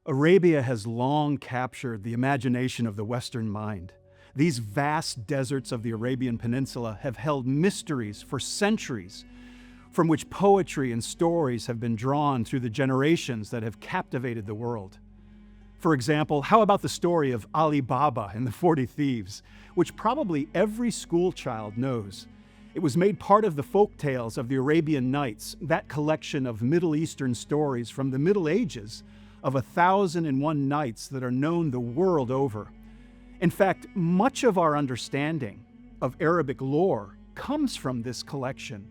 Arabia has long captured the imagination of the Western mind. These vast deserts of the Arabian Peninsula have held mysteries for centuries, from which poetry and stories have been drawn through the generations that have captivated the world. For example, how about the story of Ali Baba and the 40 Thieves, which probably every school child knows? It was made part of the folk tales of the Arabian Nights, that collection of Middle Eastern stories from the Middle Ages of 1,001 nights that are known the world over. In fact, much of our understanding of Arabic lore comes from this collection.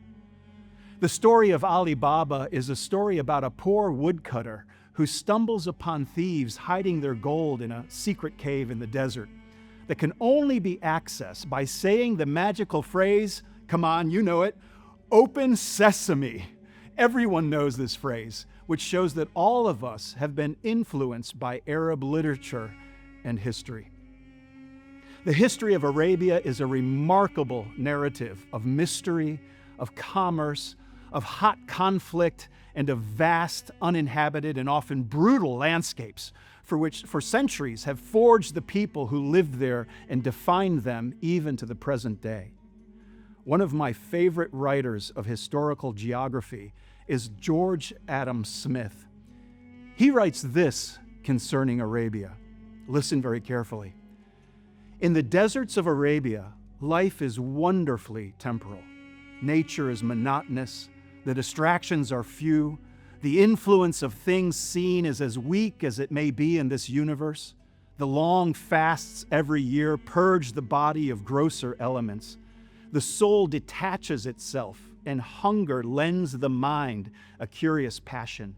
The story of Ali Baba is a story about a poor woodcutter who stumbles upon thieves hiding their gold in a secret cave in the desert that can only be accessed by saying the magical phrase, come on, you know it, "Open sesame." Everyone knows this phrase, which shows that all of us have been influenced by Arab literature and history. The history of Arabia is a remarkable narrative of mystery, of commerce, of hot conflict, and of vast, uninhabited, and often brutal landscapes for which for centuries have forged the people who lived there and defined them even to the present day. One of my favorite writers of historical geography is George Adam Smith. He writes this concerning Arabia. Listen very carefully. In the deserts of Arabia, life is wonderfully temporal. Nature is monotonous, the distractions are few, the influence of things seen is as weak as it may be in this universe. The long fasts every year purge the body of grosser elements. The soul detaches itself, and hunger lends the mind a curious passion,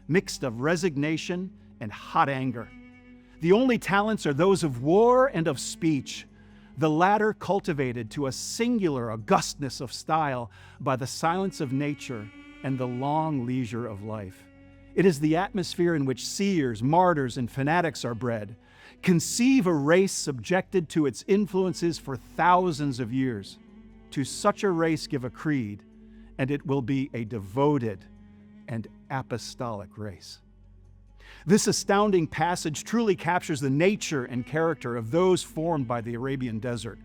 mixed of resignation and hot anger. The only talents are those of war and of speech, the latter cultivated to a singular augustness of style by the silence of nature and the long leisure of life. It is the atmosphere in which seers, martyrs, and fanatics are bred. Conceive a race subjected to its influences for thousands of years. To such a race give a creed, and it will be a devoted and apostolic race. This astounding passage truly captures the nature and character of those formed by the Arabian desert.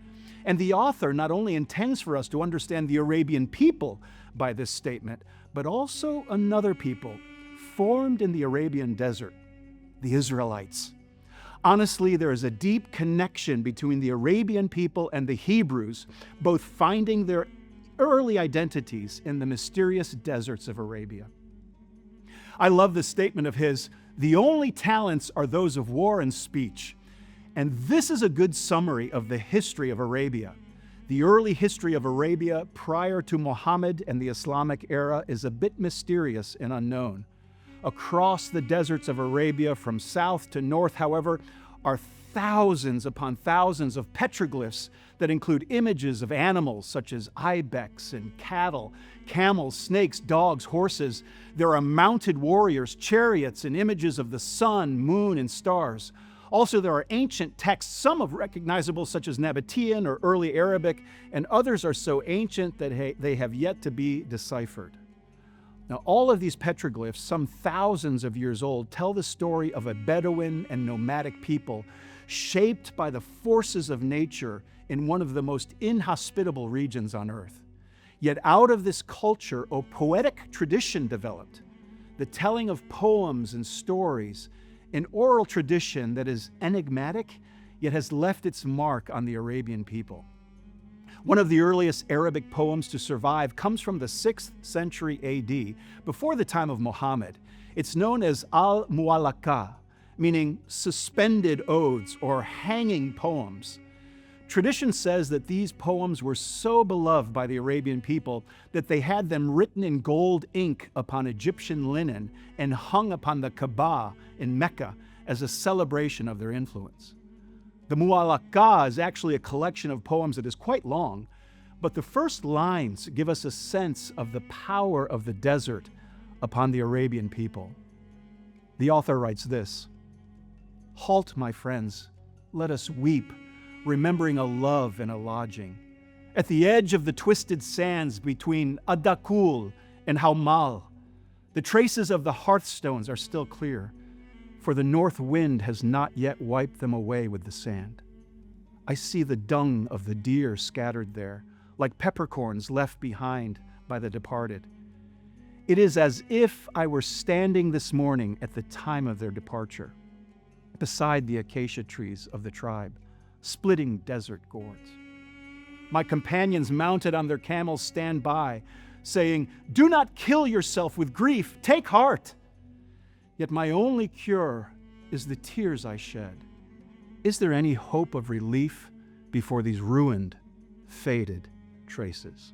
And the author not only intends for us to understand the Arabian people by this statement, but also another people formed in the Arabian desert, the Israelites. Honestly, there is a deep connection between the Arabian people and the Hebrews, both finding their early identities in the mysterious deserts of Arabia. I love this statement of his, "The only talents are those of war and speech." And this is a good summary of the history of Arabia. The early history of Arabia prior to Muhammad and the Islamic era is a bit mysterious and unknown. Across the deserts of Arabia from south to north, however, are thousands upon thousands of petroglyphs that include images of animals such as ibex and cattle, camels, snakes, dogs, horses. There are mounted warriors, chariots, and images of the sun, moon, and stars. Also, there are ancient texts, some of recognizable such as Nabataean or early Arabic, and others are so ancient that they have yet to be deciphered. Now, all of these petroglyphs, some thousands of years old, tell the story of a Bedouin and nomadic people shaped by the forces of nature in one of the most inhospitable regions on earth. Yet out of this culture, a poetic tradition developed, the telling of poems and stories, an oral tradition that is enigmatic, yet has left its mark on the Arabian people. One of the earliest Arabic poems to survive comes from the 6th century AD, before the time of Muhammad. It's known as al-Mu'allaka, meaning suspended odes or hanging poems. Tradition says that these poems were so beloved by the Arabian people that they had them written in gold ink upon Egyptian linen and hung upon the Kaaba in Mecca as a celebration of their influence. The Mu'allaka is actually a collection of poems that is quite long, but the first lines give us a sense of the power of the desert upon the Arabian people. The author writes this, "Halt, my friends, let us weep, remembering a love and a lodging. At the edge of the twisted sands between Adakul and Haumal, the traces of the hearthstones are still clear. for the north wind has not yet wiped them away with the sand. I see the dung of the deer scattered there, like peppercorns left behind by the departed. It is as if I were standing this morning at the time of their departure, beside the acacia trees of the tribe, splitting desert gourds. My companions mounted on their camels stand by, saying, "Do not kill yourself with grief, take heart." Yet my only cure is the tears I shed. Is there any hope of relief before these ruined, faded traces?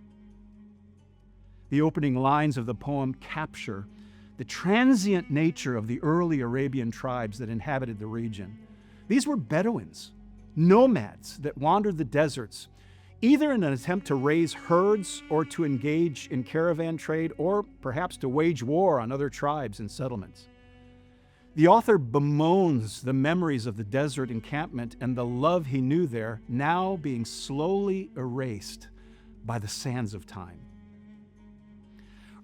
The opening lines of the poem capture the transient nature of the early Arabian tribes that inhabited the region. These were Bedouins, nomads that wandered the deserts, either in an attempt to raise herds or to engage in caravan trade, or perhaps to wage war on other tribes and settlements. The author bemoans the memories of the desert encampment and the love he knew there now being slowly erased by the sands of time.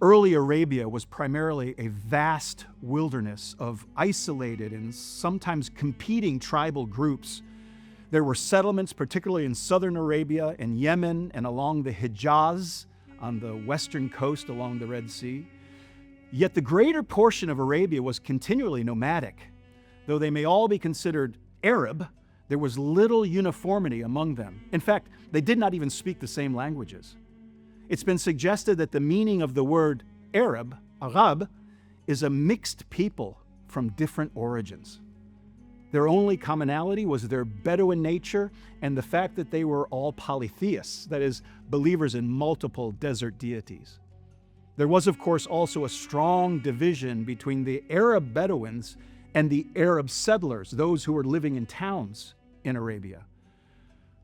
Early Arabia was primarily a vast wilderness of isolated and sometimes competing tribal groups. There were settlements, particularly in southern Arabia and Yemen and along the Hijaz on the western coast along the Red Sea. Yet the greater portion of Arabia was continually nomadic. Though they may all be considered Arab, there was little uniformity among them. In fact, they did not even speak the same languages. It's been suggested that the meaning of the word Arab, Arab, is a mixed people from different origins. Their only commonality was their Bedouin nature and the fact that they were all polytheists, that is, believers in multiple desert deities. There was, of course, also a strong division between the Arab Bedouins and the Arab settlers, those who were living in towns in Arabia.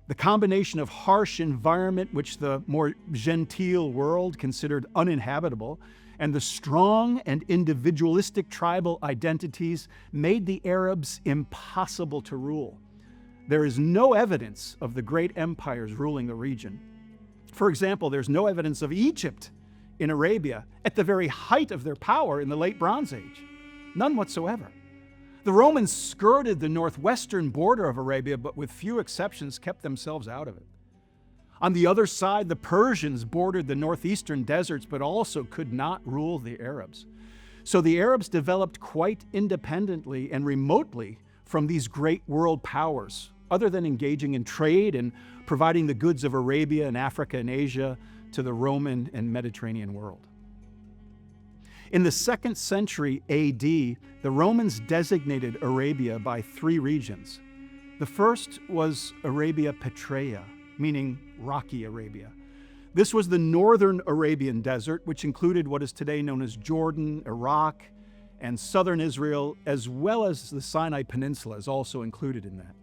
The combination of harsh environment, which the more genteel world considered uninhabitable, and the strong and individualistic tribal identities made the Arabs impossible to rule. There is no evidence of the great empires ruling the region. For example, there's no evidence of Egypt in Arabia at the very height of their power in the late Bronze Age. None whatsoever. The Romans skirted the northwestern border of Arabia, but with few exceptions kept themselves out of it. On the other side, the Persians bordered the northeastern deserts, but also could not rule the Arabs. So the Arabs developed quite independently and remotely from these great world powers, other than engaging in trade and providing the goods of Arabia and Africa and Asia to the Roman and Mediterranean world. In the 2nd century AD, the Romans designated Arabia by 3 regions. The first was Arabia Petraea, meaning rocky Arabia. This was the northern Arabian desert, which included what is today known as Jordan, Iraq, and southern Israel, as well as the Sinai Peninsula is also included in that.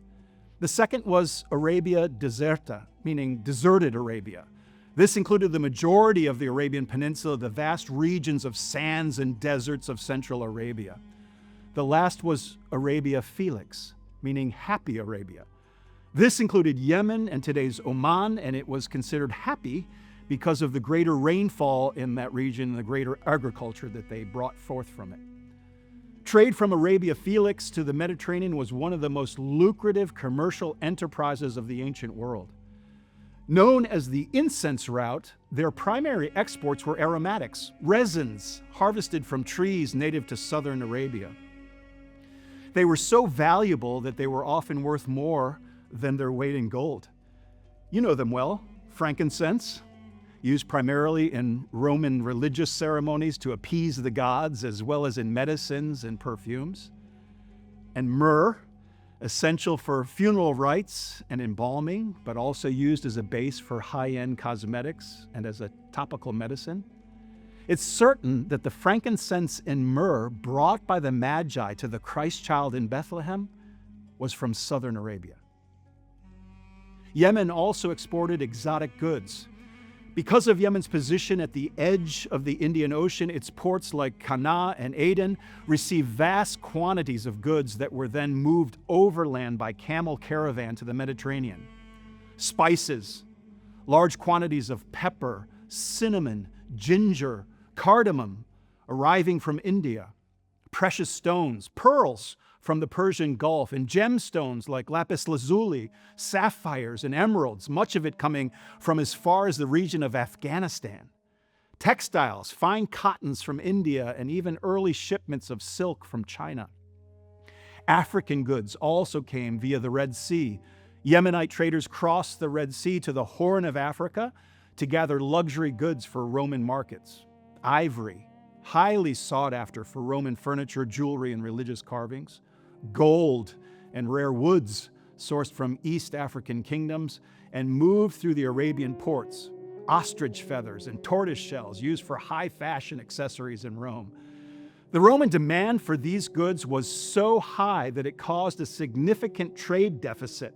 The second was Arabia Deserta, meaning deserted Arabia. This included the majority of the Arabian Peninsula, the vast regions of sands and deserts of central Arabia. The last was Arabia Felix, meaning happy Arabia. This included Yemen and today's Oman, and it was considered happy because of the greater rainfall in that region and the greater agriculture that they brought forth from it. Trade from Arabia Felix to the Mediterranean was one of the most lucrative commercial enterprises of the ancient world. Known as the Incense Route, their primary exports were aromatics, resins harvested from trees native to southern Arabia. They were so valuable that they were often worth more than their weight in gold. You know them well: frankincense, used primarily in Roman religious ceremonies to appease the gods, as well as in medicines and perfumes; and myrrh, essential for funeral rites and embalming, but also used as a base for high-end cosmetics and as a topical medicine. It's certain that the frankincense and myrrh brought by the Magi to the Christ child in Bethlehem was from southern Arabia. Yemen also exported exotic goods. Because of Yemen's position at the edge of the Indian Ocean, its ports like Qana and Aden received vast quantities of goods that were then moved overland by camel caravan to the Mediterranean. Spices, large quantities of pepper, cinnamon, ginger, cardamom arriving from India, precious stones, pearls, from the Persian Gulf, and gemstones like lapis lazuli, sapphires, and emeralds, much of it coming from as far as the region of Afghanistan. Textiles, fine cottons from India, and even early shipments of silk from China. African goods also came via the Red Sea. Yemenite traders crossed the Red Sea to the Horn of Africa to gather luxury goods for Roman markets. Ivory, highly sought after for Roman furniture, jewelry, and religious carvings. Gold and rare woods sourced from East African kingdoms and moved through the Arabian ports. Ostrich feathers and tortoise shells used for high fashion accessories in Rome. The Roman demand for these goods was so high that it caused a significant trade deficit.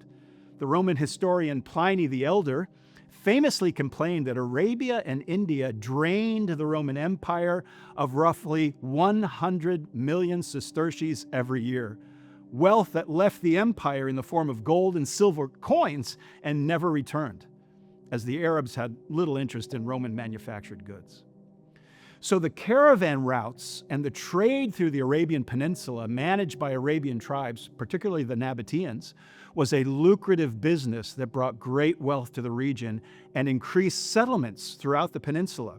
The Roman historian Pliny the Elder famously complained that Arabia and India drained the Roman Empire of roughly 100 million sesterces every year, wealth that left the empire in the form of gold and silver coins and never returned, as the Arabs had little interest in Roman manufactured goods. So the caravan routes and the trade through the Arabian Peninsula managed by Arabian tribes, particularly the Nabataeans, was a lucrative business that brought great wealth to the region and increased settlements throughout the peninsula.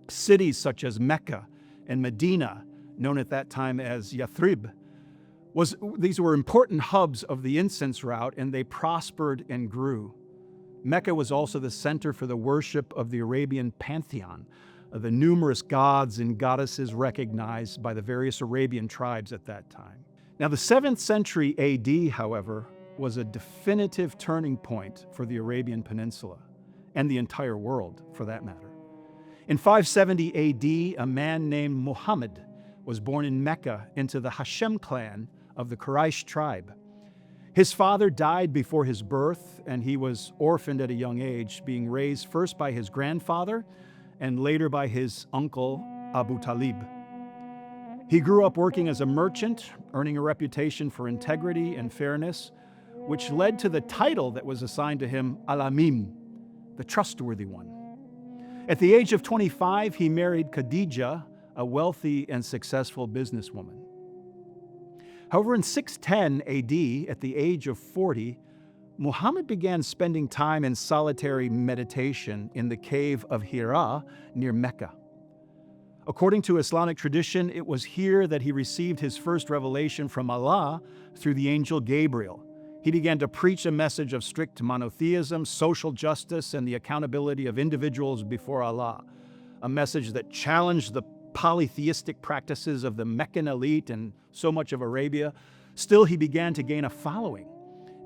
Cities such as Mecca and Medina, known at that time as Yathrib, these were important hubs of the Incense Route, and they prospered and grew. Mecca was also the center for the worship of the Arabian pantheon, the numerous gods and goddesses recognized by the various Arabian tribes at that time. Now, the 7th century AD, however, was a definitive turning point for the Arabian Peninsula, and the entire world, for that matter. In 570 AD, a man named Muhammad was born in Mecca into the Hashem clan of the Quraysh tribe. His father died before his birth, and he was orphaned at a young age, being raised first by his grandfather and later by his uncle, Abu Talib. He grew up working as a merchant, earning a reputation for integrity and fairness, which led to the title that was assigned to him, Al-Amin, the trustworthy one. At the age of 25, he married Khadija, a wealthy and successful businesswoman. However, in 610 AD, at the age of 40, Muhammad began spending time in solitary meditation in the cave of Hijra near Mecca. According to Islamic tradition, it was here that he received his first revelation from Allah through the angel Gabriel. He began to preach a message of strict monotheism, social justice, and the accountability of individuals before Allah, a message that challenged the polytheistic practices of the Meccan elite and so much of Arabia. Still, he began to gain a following.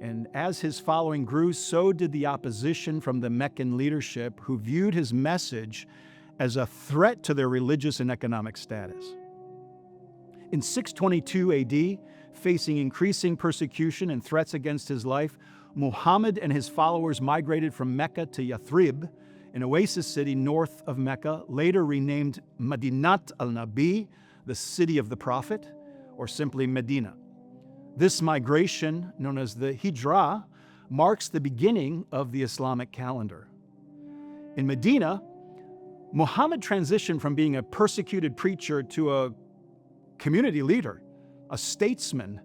And as his following grew, so did the opposition from the Meccan leadership, who viewed his message as a threat to their religious and economic status. In 622 AD, facing increasing persecution and threats against his life, Muhammad and his followers migrated from Mecca to Yathrib, an oasis city north of Mecca, later renamed Madinat al-Nabi, the city of the Prophet, or simply Medina. This migration, known as the Hijra, marks the beginning of the Islamic calendar. In Medina, Muhammad transitioned from being a persecuted preacher to a community leader, a statesman,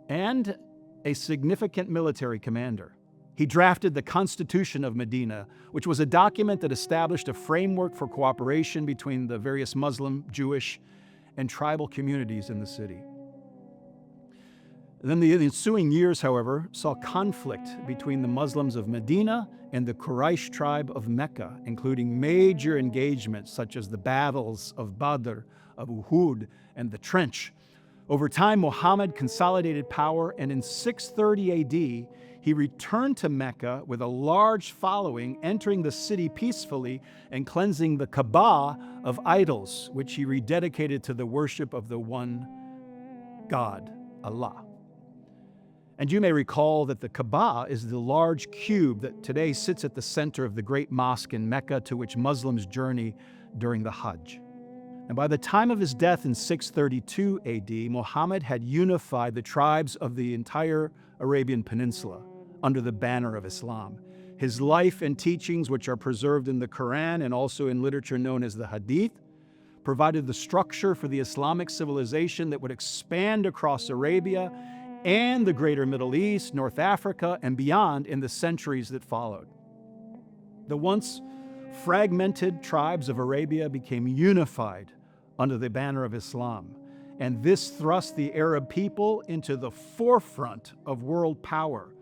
and a significant military commander. He drafted the Constitution of Medina, which was a document that established a framework for cooperation between the various Muslim, Jewish, and tribal communities in the city. Then the ensuing years, however, saw conflict between the Muslims of Medina and the Quraysh tribe of Mecca, including major engagements such as the battles of Badr, of Uhud, and the Trench. Over time, Muhammad consolidated power, and in 630 AD, he returned to Mecca with a large following, entering the city peacefully and cleansing the Kaaba of idols, which he rededicated to the worship of the one God, Allah. And you may recall that the Kaaba is the large cube that today sits at the center of the great mosque in Mecca, to which Muslims journey during the Hajj. And by the time of his death in 632 AD, Muhammad had unified the tribes of the entire Arabian Peninsula under the banner of Islam. His life and teachings, which are preserved in the Quran and also in literature known as the Hadith, provided the structure for the Islamic civilization that would expand across Arabia and the greater Middle East, North Africa, and beyond in the centuries that followed. The once fragmented tribes of Arabia became unified under the banner of Islam, and this thrust the Arab people into the forefront of world power.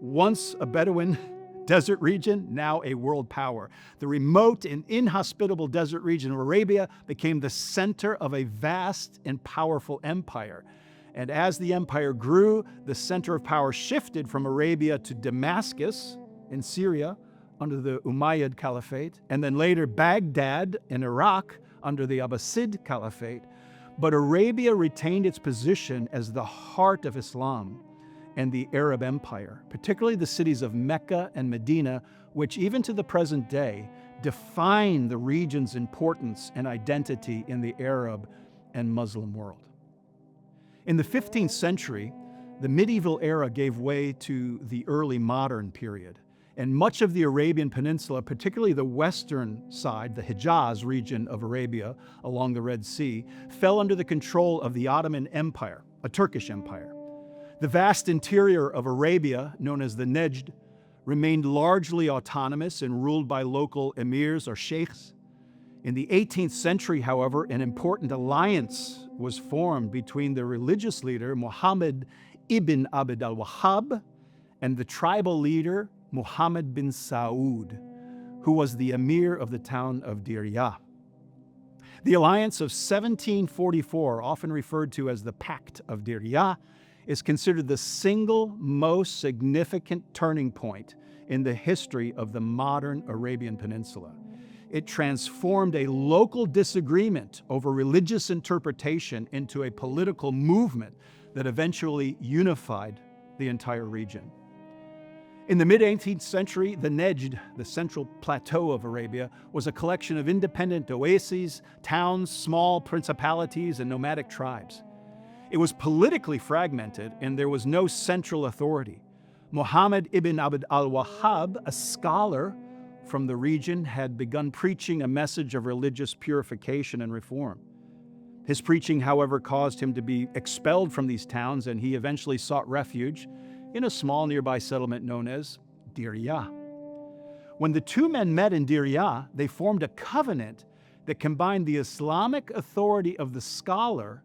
Once a Bedouin desert region, now a world power. The remote and inhospitable desert region of Arabia became the center of a vast and powerful empire. And as the empire grew, the center of power shifted from Arabia to Damascus in Syria under the Umayyad Caliphate, and then later Baghdad in Iraq under the Abbasid Caliphate. But Arabia retained its position as the heart of Islam and the Arab Empire, particularly the cities of Mecca and Medina, which even to the present day define the region's importance and identity in the Arab and Muslim world. In the 15th century, the medieval era gave way to the early modern period, and much of the Arabian Peninsula, particularly the western side, the Hijaz region of Arabia along the Red Sea, fell under the control of the Ottoman Empire, a Turkish empire. The vast interior of Arabia, known as the Nejd, remained largely autonomous and ruled by local emirs or sheikhs. In the 18th century, however, an important alliance was formed between the religious leader Muhammad ibn Abd al-Wahhab and the tribal leader Muhammad bin Saud, who was the emir of the town of Diriyah. The alliance of 1744, often referred to as the Pact of Diriyah, is considered the single most significant turning point in the history of the modern Arabian Peninsula. It transformed a local disagreement over religious interpretation into a political movement that eventually unified the entire region. In the mid-18th century, the Nejd, the central plateau of Arabia, was a collection of independent oases, towns, small principalities, and nomadic tribes. It was politically fragmented, and there was no central authority. Muhammad ibn Abd al-Wahhab, a scholar from the region, had begun preaching a message of religious purification and reform. His preaching, however, caused him to be expelled from these towns, and he eventually sought refuge in a small nearby settlement known as Diriyah. When the two men met in Diriyah, they formed a covenant that combined the Islamic authority of the scholar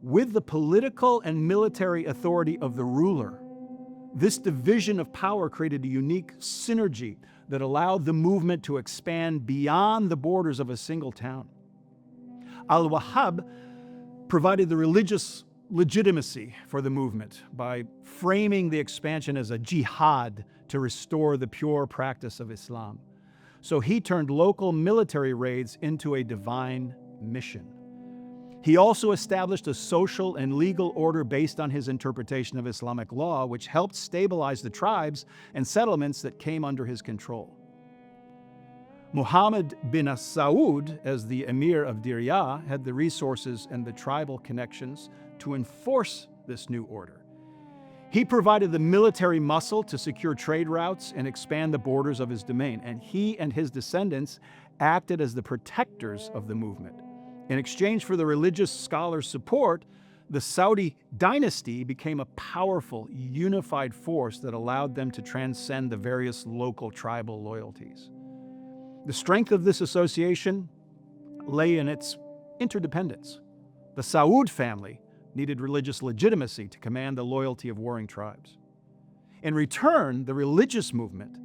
with the political and military authority of the ruler. This division of power created a unique synergy that allowed the movement to expand beyond the borders of a single town. Al-Wahhab provided the religious legitimacy for the movement by framing the expansion as a jihad to restore the pure practice of Islam. So he turned local military raids into a divine mission. He also established a social and legal order based on his interpretation of Islamic law, which helped stabilize the tribes and settlements that came under his control. Muhammad bin Saud, as the emir of Diriyah, had the resources and the tribal connections to enforce this new order. He provided the military muscle to secure trade routes and expand the borders of his domain, and he and his descendants acted as the protectors of the movement. In exchange for the religious scholars' support, the Saudi dynasty became a powerful, unified force that allowed them to transcend the various local tribal loyalties. The strength of this association lay in its interdependence. The Saud family needed religious legitimacy to command the loyalty of warring tribes. In return, the religious movement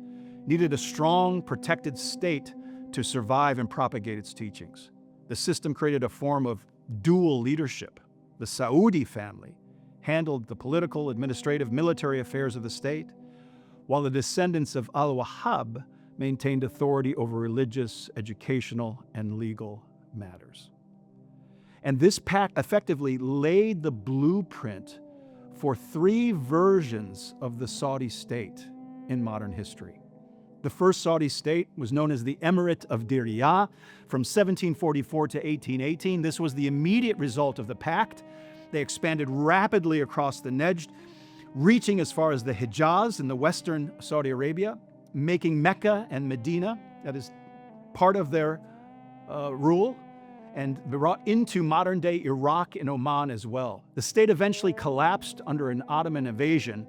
needed a strong, protected state to survive and propagate its teachings. The system created a form of dual leadership. The Saudi family handled the political, administrative, military affairs of the state, while the descendants of al-Wahhab maintained authority over religious, educational, and legal matters. And this pact effectively laid the blueprint for three versions of the Saudi state in modern history. The first Saudi state was known as the Emirate of Diriyah from 1744 to 1818. This was the immediate result of the pact. They expanded rapidly across the Nejd, reaching as far as the Hijaz in the western Saudi Arabia, making Mecca and Medina, that is part of their rule, and brought into modern-day Iraq and Oman as well. The state eventually collapsed under an Ottoman invasion,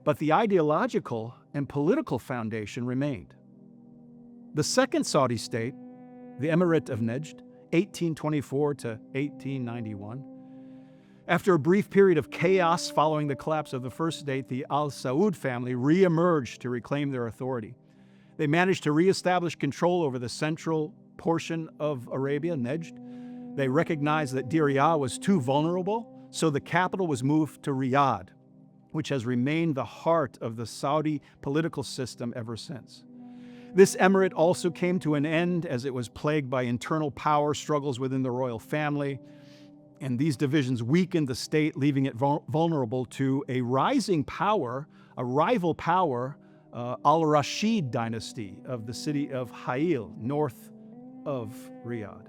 but the ideological and political foundation remained. The second Saudi state, the Emirate of Najd, 1824 to 1891. After a brief period of chaos following the collapse of the first state, the Al Saud family re-emerged to reclaim their authority. They managed to re-establish control over the central portion of Arabia, Najd. They recognized that Diriyah was too vulnerable, so the capital was moved to Riyadh, which has remained the heart of the Saudi political system ever since. This emirate also came to an end as it was plagued by internal power struggles within the royal family, and these divisions weakened the state, leaving it vulnerable to a rising power, a rival power, Al-Rashid dynasty of the city of Ha'il, north of Riyadh.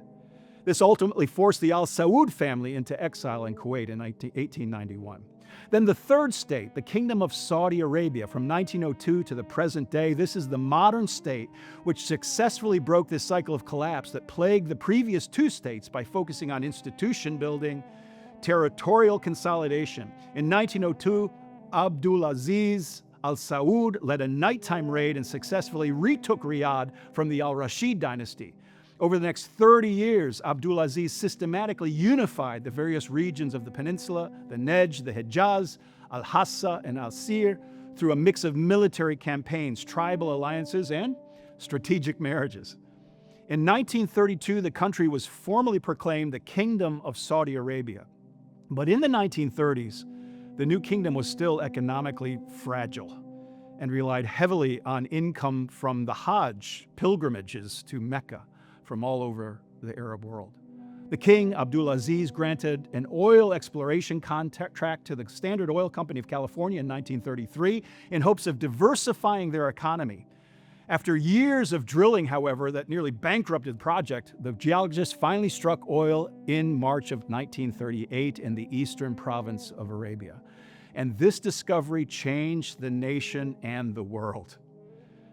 This ultimately forced the Al Saud family into exile in Kuwait in 1891. Then the third state, the Kingdom of Saudi Arabia, from 1902 to the present day. This is the modern state which successfully broke this cycle of collapse that plagued the previous two states by focusing on institution building, territorial consolidation. In 1902, Abdulaziz Al Saud led a nighttime raid and successfully retook Riyadh from the Al-Rashid dynasty. Over the next 30 years, Abdulaziz systematically unified the various regions of the peninsula, the Najd, the Hijaz, Al-Hassa, and Al-Sir, through a mix of military campaigns, tribal alliances, and strategic marriages. In 1932, the country was formally proclaimed the Kingdom of Saudi Arabia. But in the 1930s, the new kingdom was still economically fragile and relied heavily on income from the Hajj, pilgrimages to Mecca, from all over the Arab world. The king, Abdulaziz, granted an oil exploration contract to the Standard Oil Company of California in 1933 in hopes of diversifying their economy. After years of drilling, however, that nearly bankrupted the project, the geologists finally struck oil in March of 1938 in the eastern province of Arabia. And this discovery changed the nation and the world.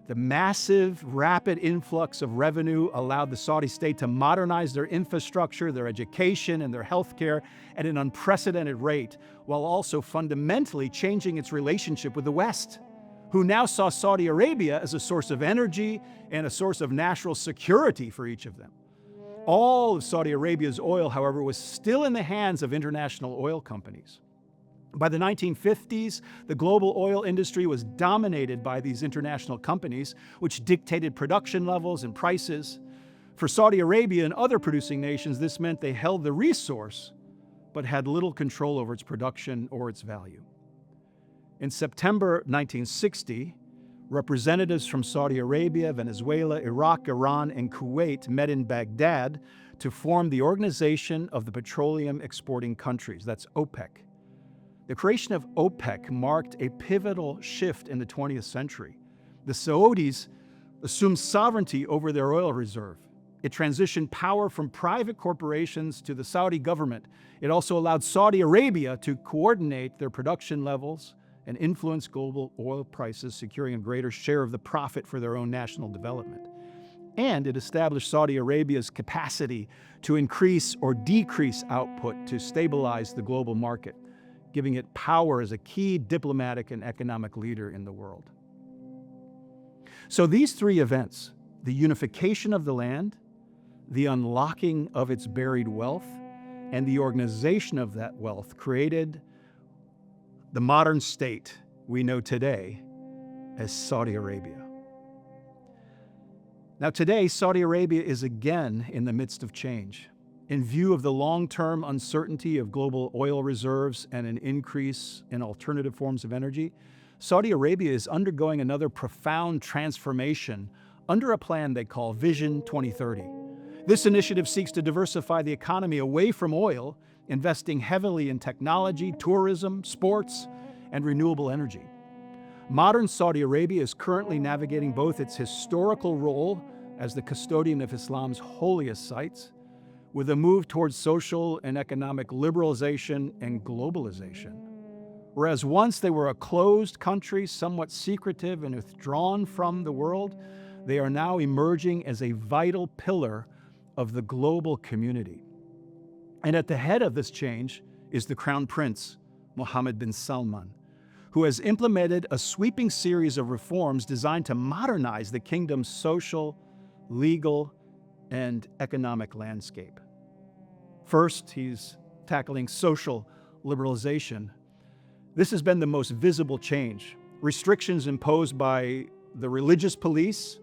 The massive, rapid influx of revenue allowed the Saudi state to modernize their infrastructure, their education, and their healthcare at an unprecedented rate, while also fundamentally changing its relationship with the West, who now saw Saudi Arabia as a source of energy and a source of national security for each of them. All of Saudi Arabia's oil, however, was still in the hands of international oil companies. By the 1950s, the global oil industry was dominated by these international companies, which dictated production levels and prices. For Saudi Arabia and other producing nations, this meant they held the resource, but had little control over its production or its value. In September 1960, representatives from Saudi Arabia, Venezuela, Iraq, Iran, and Kuwait met in Baghdad to form the Organization of the Petroleum Exporting Countries, that's OPEC. The creation of OPEC marked a pivotal shift in the 20th century. The Saudis assumed sovereignty over their oil reserve. It transitioned power from private corporations to the Saudi government. It also allowed Saudi Arabia to coordinate their production levels and influence global oil prices, securing a greater share of the profit for their own national development. And it established Saudi Arabia's capacity to increase or decrease output to stabilize the global market, giving it power as a key diplomatic and economic leader in the world. So these three events, the unification of the land, the unlocking of its buried wealth, and the organization of that wealth, created the modern state we know today as Saudi Arabia. Now today, Saudi Arabia is again in the midst of change. In view of the long-term uncertainty of global oil reserves and an increase in alternative forms of energy, Saudi Arabia is undergoing another profound transformation under a plan they call Vision 2030. This initiative seeks to diversify the economy away from oil, investing heavily in technology, tourism, sports, and renewable energy. Modern Saudi Arabia is currently navigating both its historical role as the custodian of Islam's holiest sites, with a move towards social and economic liberalization and globalization. Whereas once they were a closed country, somewhat secretive and withdrawn from the world, they are now emerging as a vital pillar of the global community. And at the head of this change is the Crown Prince, Mohammed bin Salman, who has implemented a sweeping series of reforms designed to modernize the kingdom's social, legal, and economic landscape. First, he's tackling social liberalization. This has been the most visible change. Restrictions imposed by the religious police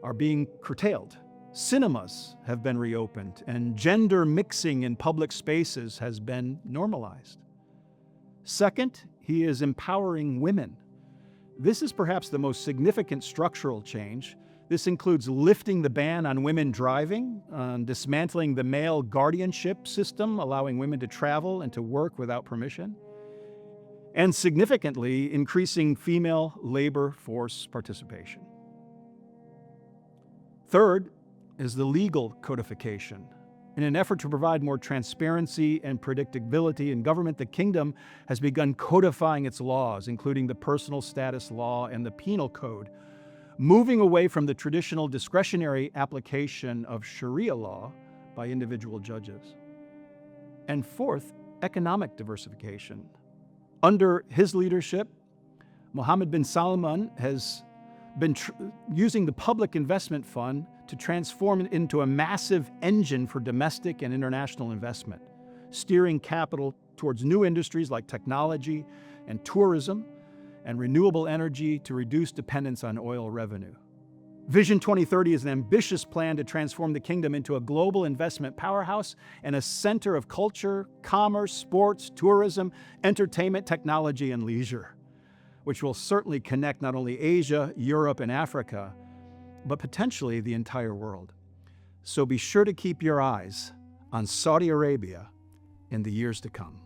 are being curtailed. Cinemas have been reopened, and gender mixing in public spaces has been normalized. Second, he is empowering women. This is perhaps the most significant structural change. This includes lifting the ban on women driving, dismantling the male guardianship system, allowing women to travel and to work without permission, and significantly increasing female labor force participation. Third is the legal codification. In an effort to provide more transparency and predictability in government, the kingdom has begun codifying its laws, including the personal status law and the penal code, moving away from the traditional discretionary application of Sharia law by individual judges. And fourth, economic diversification. Under his leadership, Mohammed bin Salman has been using the Public Investment Fund to transform it into a massive engine for domestic and international investment, steering capital towards new industries like technology and tourism and renewable energy to reduce dependence on oil revenue. Vision 2030 is an ambitious plan to transform the kingdom into a global investment powerhouse and a center of culture, commerce, sports, tourism, entertainment, technology, and leisure, which will certainly connect not only Asia, Europe, and Africa, but potentially the entire world. So be sure to keep your eyes on Saudi Arabia in the years to come.